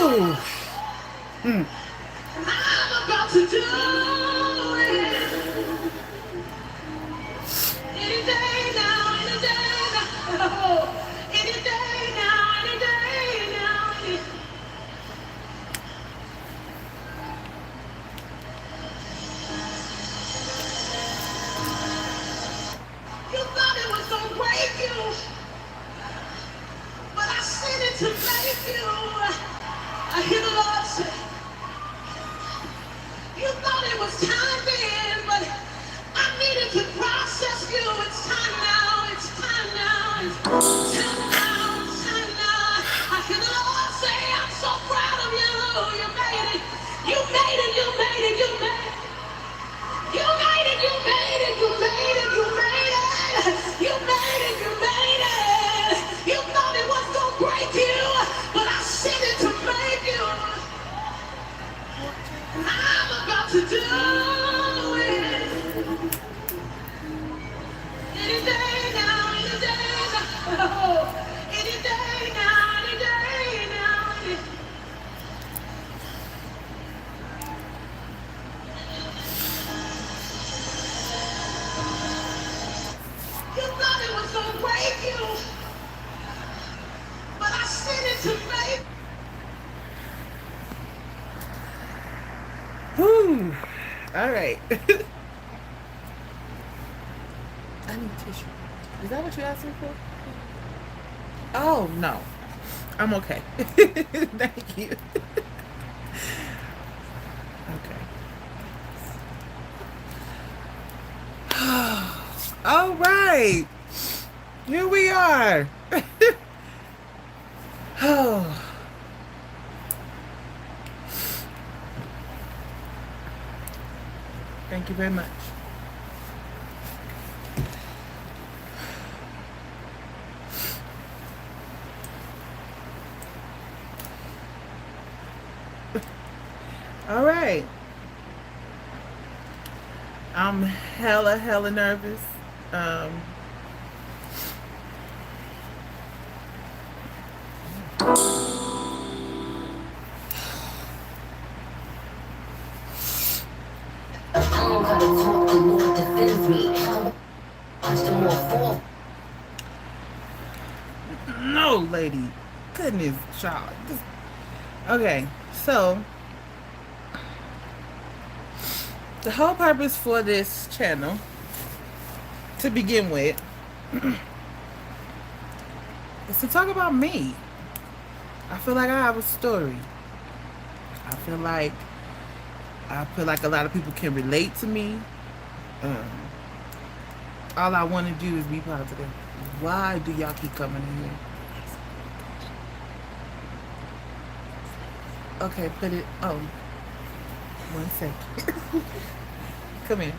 Whew. Mm. I'm about to do it. Any day now, any day now. Oh, any day now, any day now. You thought it was gonna break you, but I sent it to make you. I hear the Lord say, you thought it was time then, but I needed to process you. It's time now, it's time now, it's time now, it's time now. I hear the Lord say, I'm so proud of you. You made it, you made it, you made it, you made it. You made it, you made it, you made it, you made it. You made it, you made it. You thought it was gonna break you, but I sent it to make you. I'm about to do it. Any day now, any day now. Oh, any day now, any day now. You thought it was gonna break you, but I sent it to make. Whew. All right. I need tissue. Is that what you asked me for? Oh, no. I'm okay. Thank you. Okay. All right. Here we are. Oh. Thank you very much. All right. I'm hella nervous. Um, I don't gotta talk, the Lord defends me. Watch the more fall. no, lady. Goodness, child. Okay, so the whole purpose for this channel, to begin with, is to talk about me. I feel like I have a story. I feel like a lot of people can relate to me. Um, all I want to do is be positive. Why do y'all keep coming in here? Okay, put it. Oh, 1 second. Come here.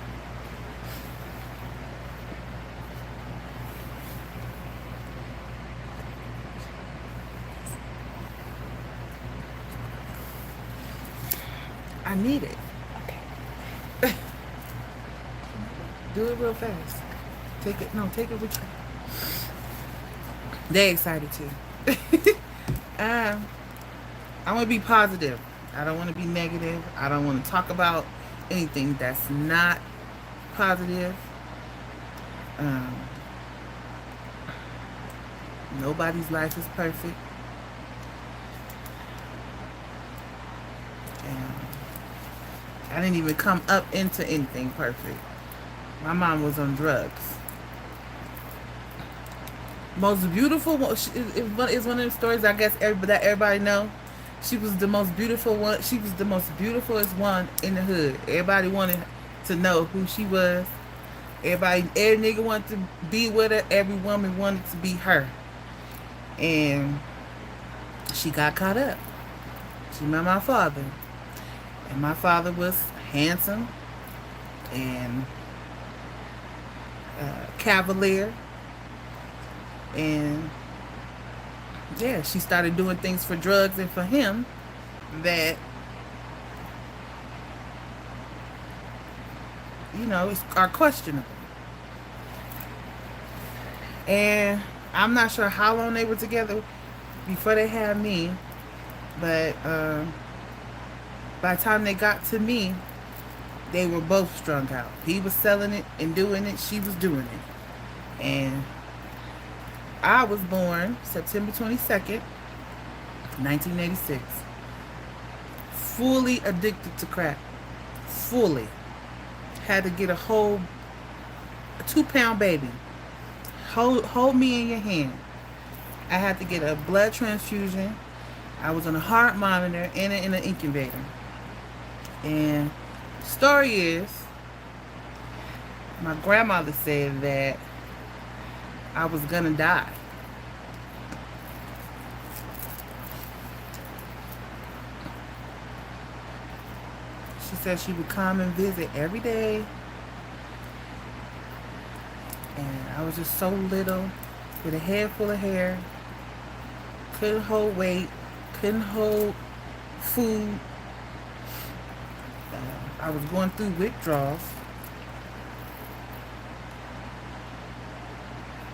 I need it. Okay. Do it real fast. Take it. No, take it with you. They excited too. I want to be positive. I don't want to be negative. I don't want to talk about anything that's not positive. Um, Nobody's life is perfect. And I didn't even come up into anything perfect. My mom was on drugs. Most beautiful one is one of the stories I guess everybody know. She was the most beautiful one. She was the most beautifulest one in the hood. Everybody wanted to know who she was. Every nigga wanted to be with her. Every woman wanted to be her. And she got caught up. She met my father. And my father was handsome and cavalier. And yeah, she started doing things for drugs and for him that, are questionable. And I'm not sure how long they were together before they had me. But by the time they got to me, they were both strung out. He was selling it and doing it. She was doing it. And I was born September 22nd, 1986. Fully addicted to crack. Fully. Had to get a whole 2-pound baby. Hold me in your hand. I had to get a blood transfusion. I was on a heart monitor and in an incubator. And the story is, my grandmother said that I was gonna die. She said she would come and visit every day. And I was just so little, with a head full of hair, couldn't hold weight, couldn't hold food. I was going through withdrawals.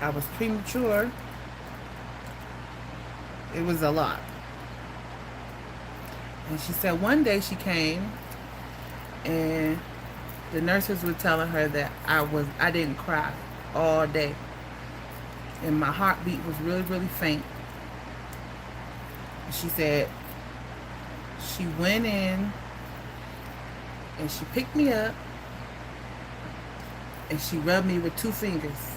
I was premature. It was a lot. And she said one day she came and the nurses were telling her that I didn't cry all day. And my heartbeat was really, really faint. She said she went in and she picked me up and she rubbed me with 2 fingers.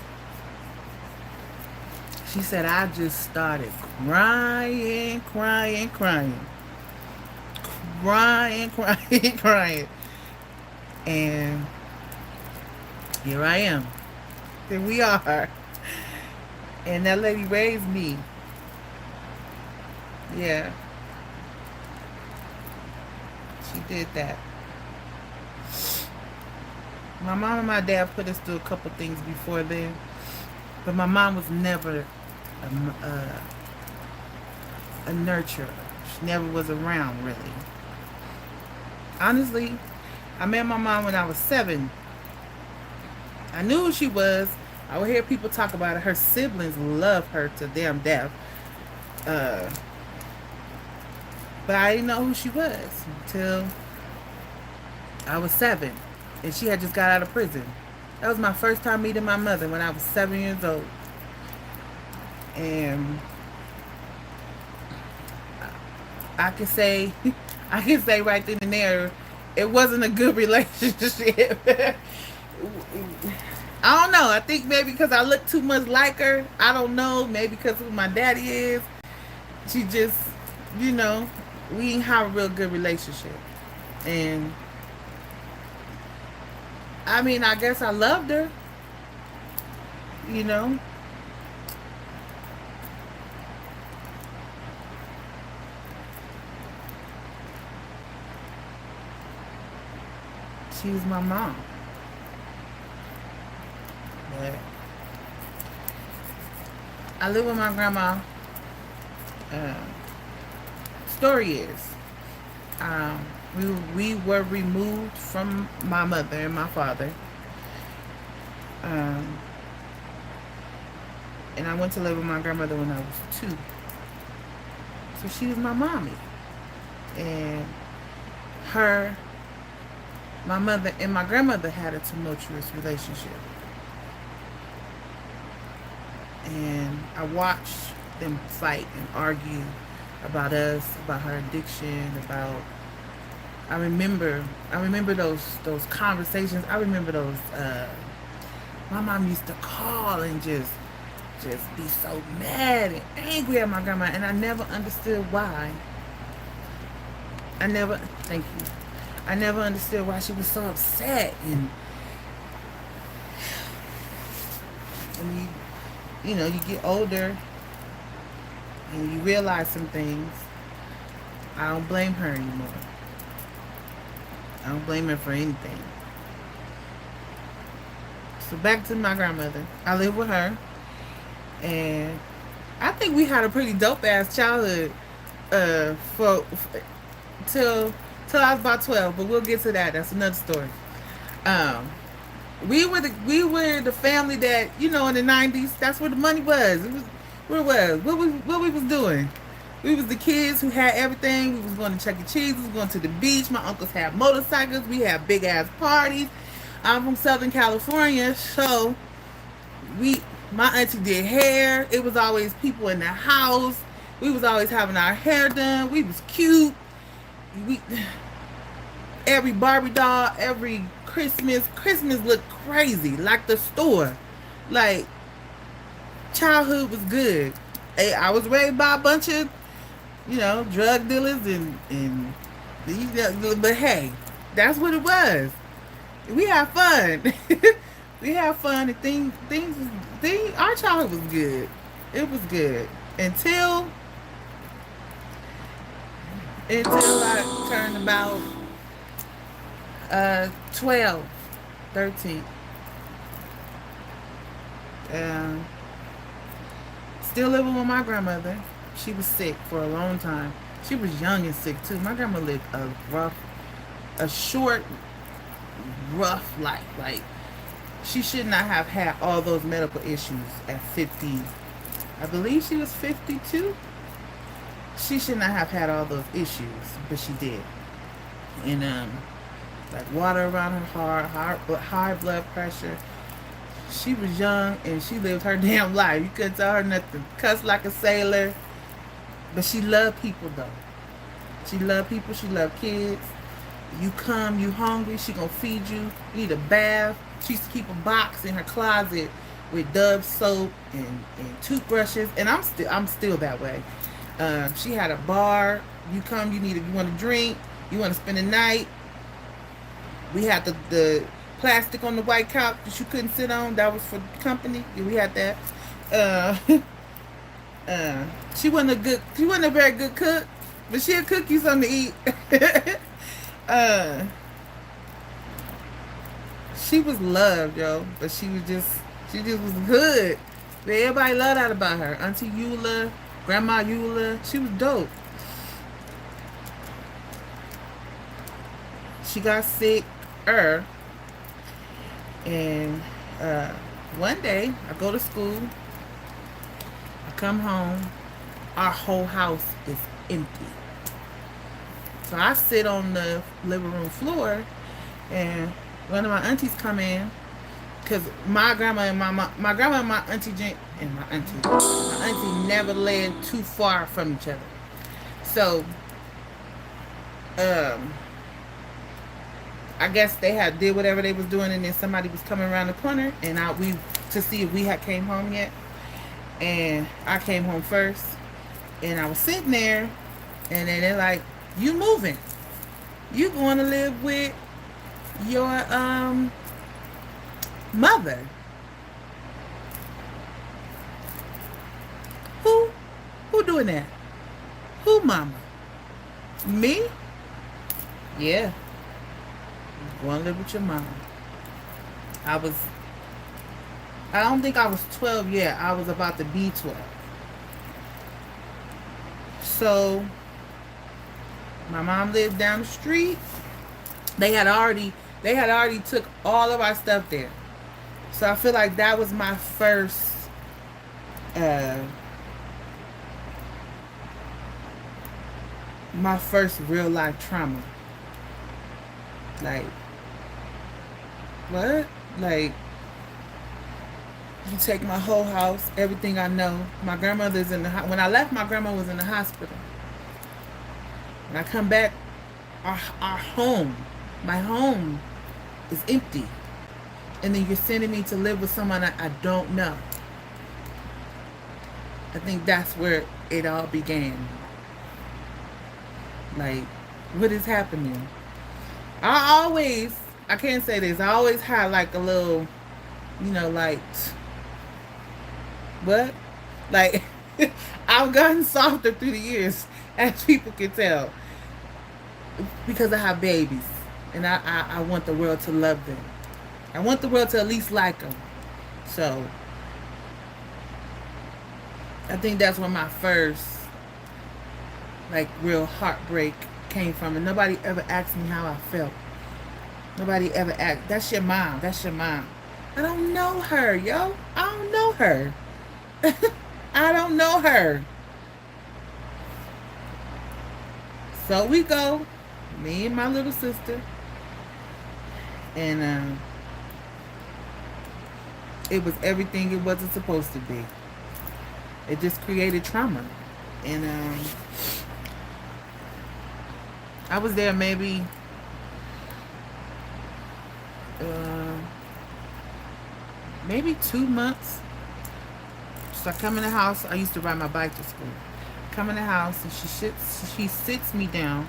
She said I just started crying, crying, crying. Crying, crying, crying. And here I am. Here we are. And that lady raised me. Yeah. She did that. My mom and my dad put us through a couple things before then. But my mom was never a nurturer. She never was around, really. Honestly, I met my mom when I was 7. I knew who she was. I would hear people talk about her. Her siblings love her to damn death. But I didn't know who she was until I was 7. And she had just got out of prison. That was my first time meeting my mother when I was 7 years old. And I can say right then and there, it wasn't a good relationship. I don't know. I think maybe because I look too much like her. I don't know. Maybe because who my daddy is. She just, we didn't have a real good relationship. And I mean, I guess I loved her. She was my mom. But I live with my grandma. Story is, we were removed from my mother and my father. And I went to live with my grandmother when I was 2. So she was my mommy. And my mother and my grandmother had a tumultuous relationship. And I watched them fight and argue about us, about her addiction, about I remember those conversations. I remember those my mom used to call and just be so mad and angry at my grandma, and I never understood why. Thank you. I never understood why she was so upset. And you get older and you realize some things. I don't blame her anymore. I don't blame her for anything. So back to my grandmother. I live with her, and I think we had a pretty dope ass childhood till I was about 12, but we'll get to that. That's another story. We were the family that, in the 90s, that's where the money was. It was where it was. What we was doing. We was the kids who had everything. We was going to Chuck E. Cheese. We was going to the beach. My uncles had motorcycles. We had big ass parties. I'm from Southern California, so we my auntie did hair. It was always people in the house. We was always having our hair done. We was cute. We every Barbie doll, every Christmas looked crazy, like the store. Like childhood was good. I was raised by a bunch of, drug dealers and but hey, that's what it was. We had fun. We had fun and things. Our childhood was good. It was good until I turned about 12, 13. Um, Still living with my grandmother. She was sick for a long time. She was young and sick too. My grandma lived a short, rough life. Like, she should not have had all those medical issues at 50. I believe she was 52. She should not have had all those issues, but she did. And like water around her heart, high blood pressure. She was young and she lived her damn life. You couldn't tell her nothing. Cussed like a sailor. But she loved people though. She loved people. She loved kids. You come, you hungry, she gonna feed you. You need a bath. She used to keep a box in her closet with Dove soap and toothbrushes. And I'm still that way. She had a bar. You come, you want to drink, you want to spend the night. We had the plastic on the white couch that you couldn't sit on. That was for company. We had that. She wasn't a very good cook, but she'll cook you something to eat. She was loved, yo, but she just was good. But everybody loved that about her. Auntie Eula, Grandma Eula, she was dope. She got sick, and one day I go to school, I come home, our whole house is empty. So I sit on the living room floor, and one of my aunties come in, because my grandma and my auntie never lived too far from each other. So I guess they had did whatever they was doing, and then somebody was coming around the corner, and we to see if we had came home yet. And I came home first, and I was sitting there, and then they're like, "You moving? You going to live with your mother?" Who doing that? Who, mama? Me? Yeah. Going to live with your mom. I don't think I was 12 yet. I was about to be 12. So my mom lived down the street. They had already took all of our stuff there. So I feel like that was my first real life trauma. Like, what? Like, you take my whole house, everything I know. My grandmother's when I left, my grandma was in the hospital. When I come back, our home, my home is empty. And then you're sending me to live with someone I don't know. I think that's where it all began. Like, what is happening? I can't say this, I always had like a little, like, what? Like, I've gotten softer through the years, as people can tell, because I have babies, and I want the world to love them. I want the world to at least like them. So, I think that's where my first, like, real heartbreak came from. And nobody ever asked me how I felt. Nobody ever asked. That's your mom. That's your mom. I don't know her, yo. I don't know her. I don't know her. So we go, me and my little sister, and it was everything it wasn't supposed to be. It just created trauma, and I was there uh, maybe 2 months. So I come in the house. I used to ride my bike to school. Come in the house and she sits me down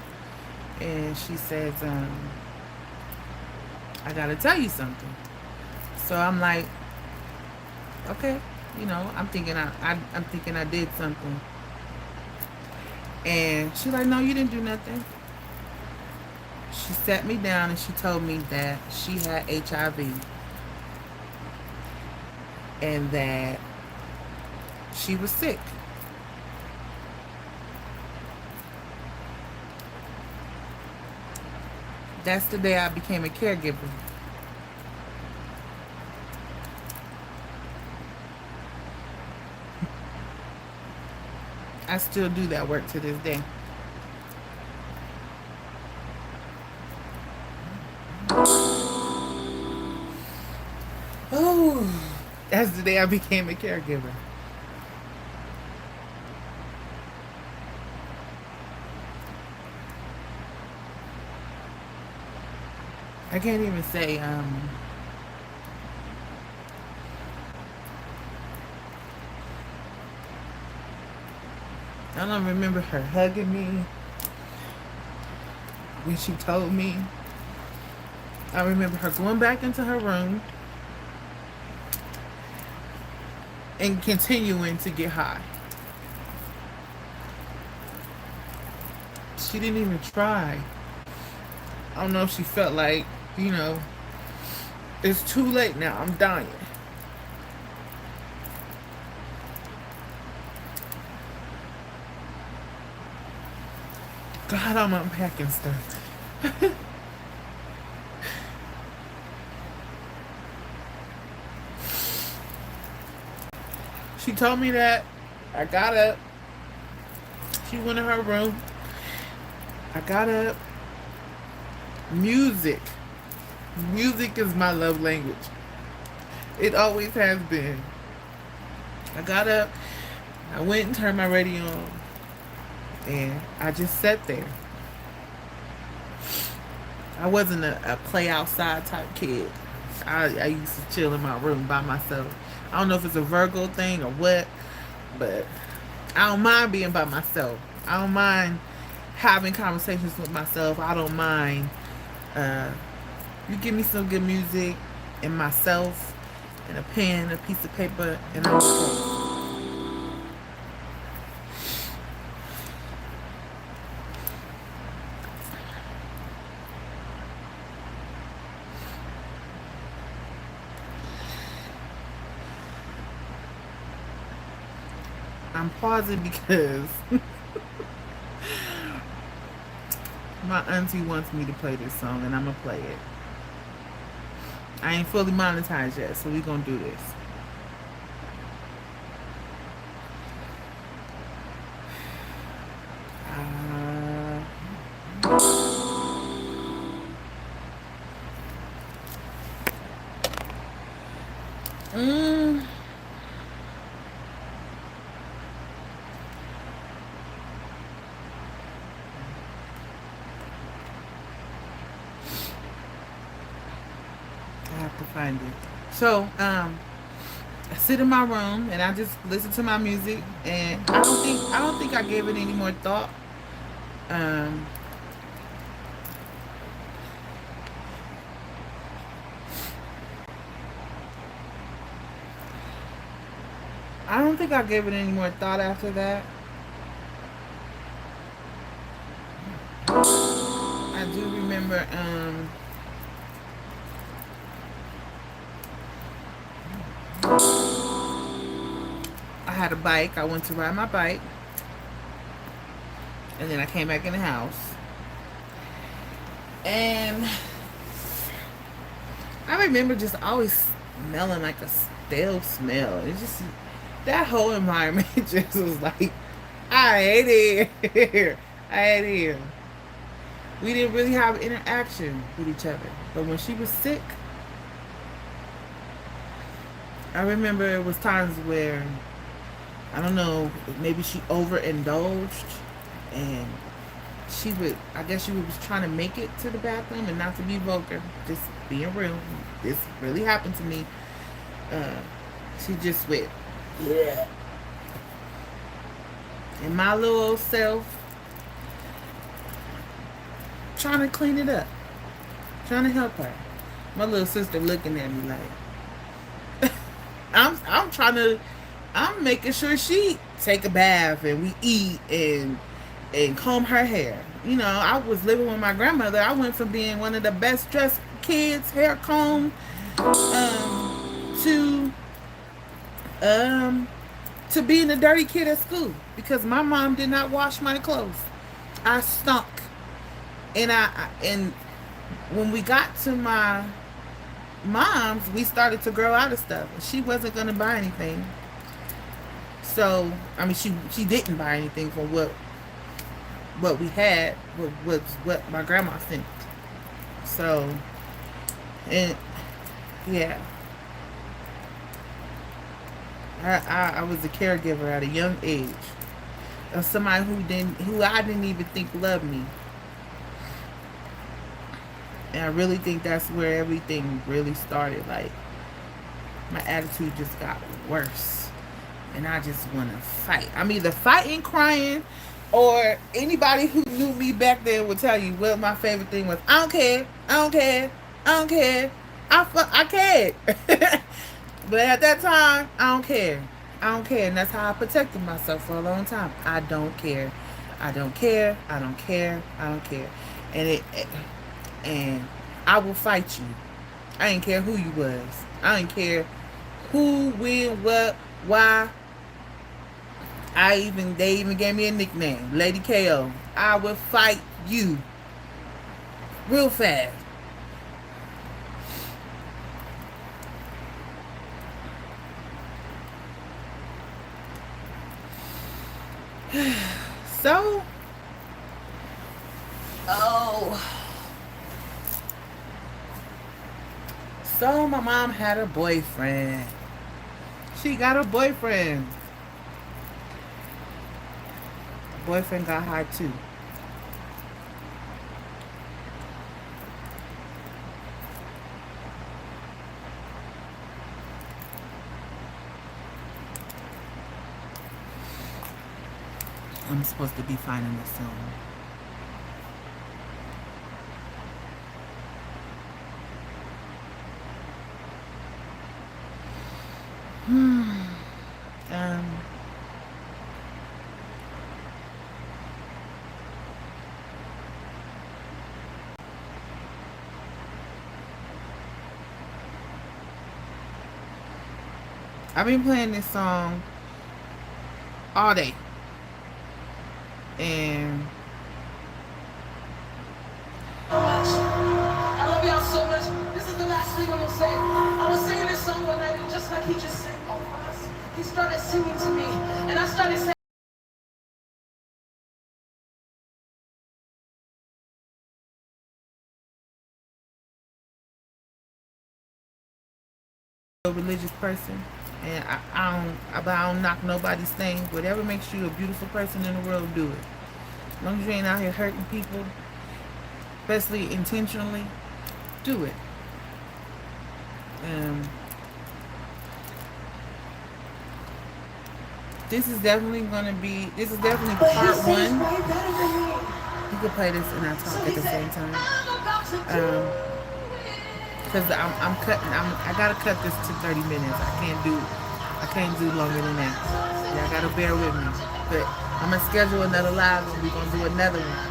and she says, "I gotta tell you something." So I'm like, "Okay." I'm thinking I'm thinking I did something. And she's like, "No, you didn't do nothing." She sat me down and she told me that she had HIV and that she was sick. That's the day I became a caregiver. I still do that work to this day. Oh, that's the day I became a caregiver. I can't even say I don't remember her hugging me when she told me. I remember her going back into her room and continuing to get high. She didn't even try. I don't know if she felt like, it's too late now. I'm dying. God, I'm unpacking stuff. She told me that. I got up. She went in her room. I got up. Music. Music is my love language. It always has been. I got up. I went and turned my radio on. And I just sat there. I wasn't a play outside type kid. I used to chill in my room by myself. I don't know if it's a Virgo thing or what, but I don't mind being by myself. I don't mind having conversations with myself. I don't mind. You give me some good music and myself and a pen, a piece of paper, and I'm okay. I'm pausing because my auntie wants me to play this song and I'm gonna play it. I ain't fully monetized yet, so we gonna do this. Mm, I have to find it. So, I sit in my room and I just listen to my music, and I don't think I gave it any more thought. Um, I don't think I gave it any more thought after that. I do remember I had a bike. I went to ride my bike, and then I came back in the house. And I remember just always smelling like a stale smell. It just that whole environment just was like, I hate it here. I hate it here. We didn't really have interaction with each other. But when she was sick, I remember it was times where, I don't know, maybe she overindulged, and she would, I guess she was trying to make it to the bathroom, and not to be vulgar, just being real. This really happened to me. Uh, she just went, yeah. And my little old self trying to clean it up, trying to help her. My little sister looking at me like, I'm trying to, I'm making sure she take a bath and we eat and comb her hair. You know, I was living with my grandmother. I went from being one of the best dressed kids, hair combed, to um, to being a dirty kid at school because my mom did not wash my clothes. I stunk, and and when we got to my mom's, we started to grow out of stuff. She wasn't gonna buy anything, so I mean, she didn't buy anything from what we had, was what my grandma sent. So, and yeah, I was a caregiver at a young age of somebody who I didn't even think loved me. And I really think that's where everything really started. Like, my attitude just got worse. And I just want to fight. I'm either fighting, crying, or anybody who knew me back then would tell you what my favorite thing was. I don't care. I don't care. I don't care. I cared. But at that time, I don't care. I don't care. And that's how I protected myself for a long time. I don't care. I don't care. I don't care. I don't care. And I will fight you. I didn't care who you was. I didn't care who, when, what, why. They even gave me a nickname, Lady KO. I will fight you real fast. So, so my mom had a boyfriend. She got a boyfriend. Boyfriend got high too. I'm supposed to be finding this song. Um, I've been playing this song all day. And I love y'all so much. This is the last thing I'm gonna say. I was singing this song one night, and just like he just sang over us, he started singing to me, and I started saying a religious person, and I don't knock nobody's thing. Whatever makes you a beautiful person in the world, do it. As long as you ain't out here hurting people, especially intentionally, do it. This is definitely part one. You could play this and I talk at the same time. Because I'm cutting. I gotta cut this to 30 minutes. I can't do longer than that. Y'all gotta bear with me. But I'm gonna schedule another live and we're gonna do another one.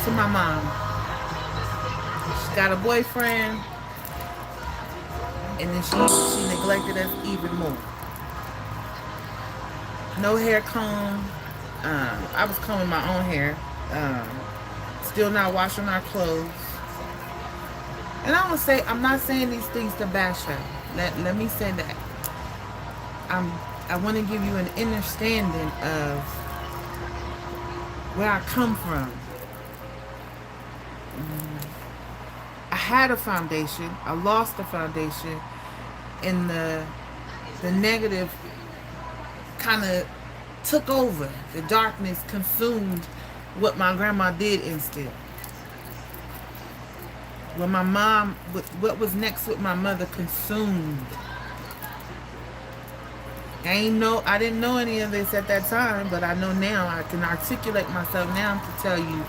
To my mom. She got a boyfriend, and then she neglected us even more. No hair comb. I was combing my own hair. Still not washing our clothes. And I'm not saying these things to bash her. Let me say that. I want to give you an understanding of where I come from. I had a foundation. I lost the foundation, and the negative kind of took over. The darkness consumed what my grandma did instill. When my mom, what was next with my mother consumed. I didn't know any of this at that time, but I know now. I can articulate myself now to tell you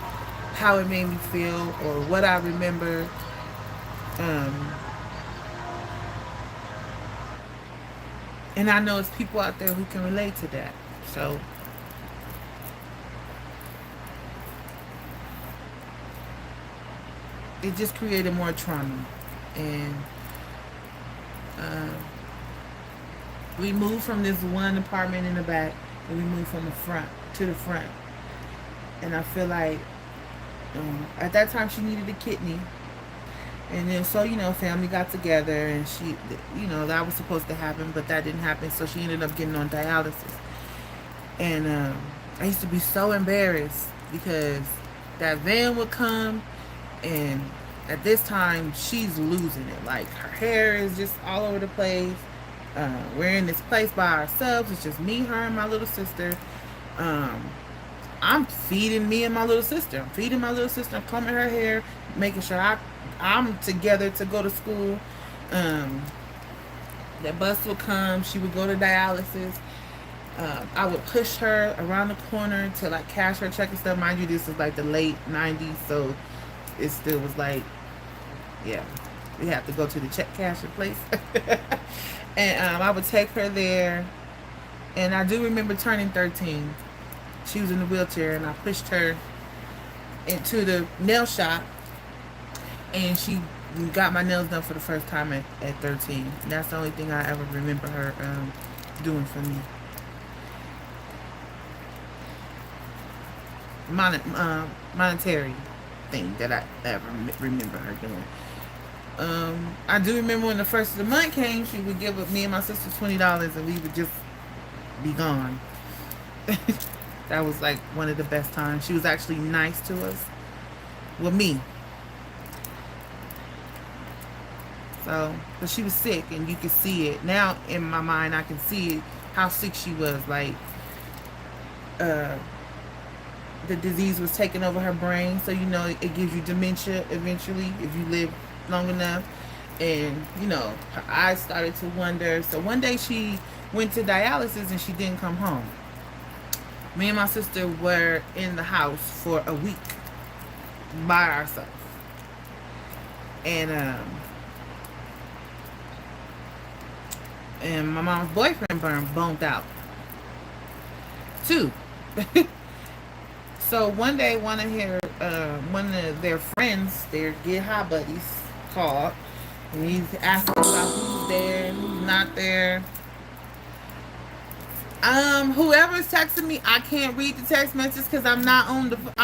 how it made me feel or what I remember. Um, and I know there's people out there who can relate to that. So it just created more trauma. And uh, we moved from this one apartment in the back, and we moved from the front to the front. And I feel like at that time she needed a kidney. And then so, family got together, and she, that was supposed to happen, but that didn't happen. So she ended up getting on dialysis. And I used to be so embarrassed because that van would come, and at this time she's losing it. Like, her hair is just all over the place. We're in this place by ourselves. It's just me, her, and my little sister. I'm feeding me and my little sister. I'm feeding my little sister. I'm combing her hair, making sure I'm together to go to school. That bus would come. She would go to dialysis. I would push her around the corner to like cash her check and stuff. Mind you, this was like the late 90s, so it still was like, yeah, we have to go to the check casher place. And I would take her there. And I do remember turning 13. She was in a wheelchair, and I pushed her into the nail shop, and she got my nails done for the first time at 13. And that's the only thing I ever remember her doing for me. Monetary thing that I ever remember her doing. I do remember when the first of the month came, she would give me and my sister $20, and we would just be gone. That was like one of the best times. She was actually nice to us. Well, me. So, but she was sick, and you could see it. Now, in my mind, I can see how sick she was. Like, the disease was taking over her brain. So, it gives you dementia eventually if you live long enough. And, her eyes started to wander. So, one day she went to dialysis, and she didn't come home. Me and my sister were in the house for a week by ourselves. And my mom's boyfriend boned out too. So one day, one of their friends, their get high buddies, called, and he's asking about who's there and who's not there. Whoever's texting me, I can't read the text message because I'm on the phone.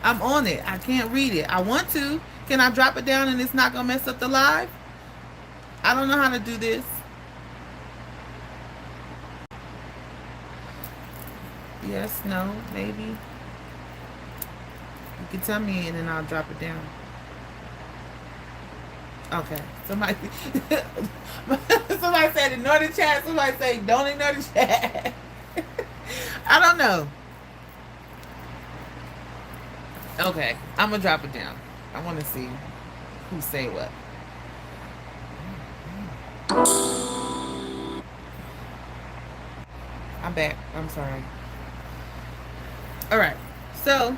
I'm on it. I can't read it. I want to. Can I drop it down and it's not gonna mess up the live? I don't know how to do this. Yes, no, maybe. You can tell me and then I'll drop it down. Okay. Somebody said ignore the chat. Somebody say don't ignore the chat. I don't know. Okay. I'm going to drop it down. I want to see who say what. I'm back. I'm sorry. All right. So